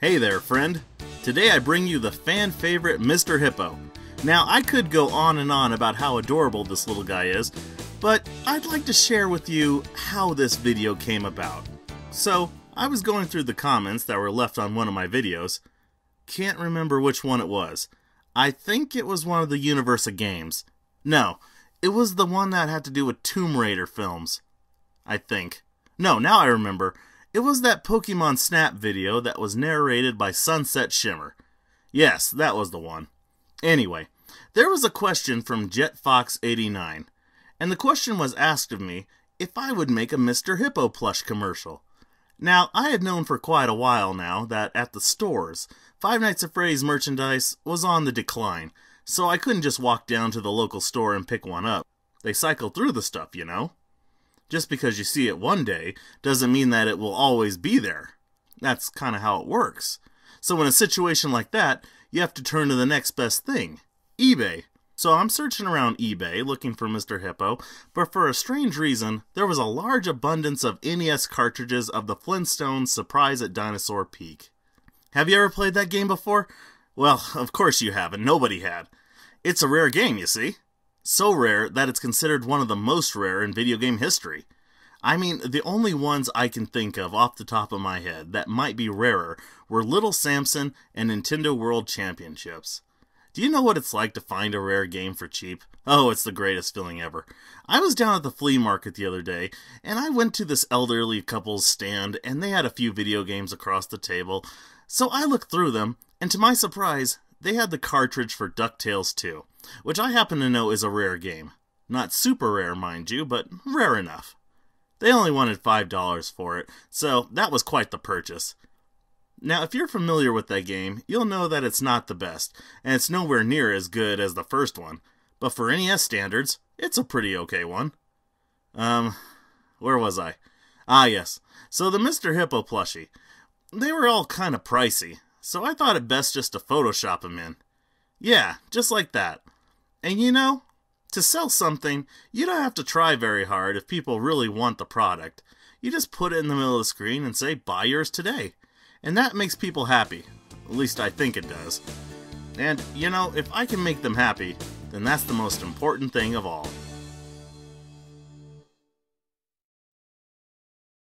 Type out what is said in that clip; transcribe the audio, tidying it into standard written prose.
Hey there, friend. Today I bring you the fan favorite Mr. Hippo. Now, I could go on and on about how adorable this little guy is, but I'd like to share with you how this video came about. So, I was going through the comments that were left on one of my videos. Can't remember which one it was. I think it was one of the Universe games. No, it was the one that had to do with Tomb Raider films. I think. No, now I remember. It was that Pokemon Snap video that was narrated by Sunset Shimmer. Yes, that was the one. Anyway, there was a question from JetFox89, and the question was asked of me if I would make a Mr. Hippo plush commercial. Now, I had known for quite a while now that at the stores, Five Nights at Freddy's merchandise was on the decline, so I couldn't just walk down to the local store and pick one up. They cycle through the stuff, you know? Just because you see it one day doesn't mean that it will always be there. That's kind of how it works. So in a situation like that, you have to turn to the next best thing, eBay. So I'm searching around eBay looking for Mr. Hippo, but for a strange reason, there was a large abundance of NES cartridges of the Flintstones Surprise at Dinosaur Peak. Have you ever played that game before? Well, of course you haven't. Nobody had. It's a rare game, you see. So rare that it's considered one of the most rare in video game history. I mean, the only ones I can think of off the top of my head that might be rarer were Little Samson and Nintendo World Championships. Do you know what it's like to find a rare game for cheap? Oh, it's the greatest feeling ever. I was down at the flea market the other day, and I went to this elderly couple's stand, and they had a few video games across the table. So I looked through them, and to my surprise, they had the cartridge for DuckTales 2, which I happen to know is a rare game. Not super rare, mind you, but rare enough. They only wanted $5 for it, so that was quite the purchase. Now, if you're familiar with that game, you'll know that it's not the best, and it's nowhere near as good as the first one. But for NES standards, it's a pretty okay one. Where was I? Ah, yes. So the Mr. Hippo plushie. They were all kind of pricey, so I thought it best just to Photoshop them in. Yeah, just like that. And you know, to sell something, you don't have to try very hard if people really want the product. You just put it in the middle of the screen and say, buy yours today. And that makes people happy. At least I think it does. And, you know, if I can make them happy, then that's the most important thing of all.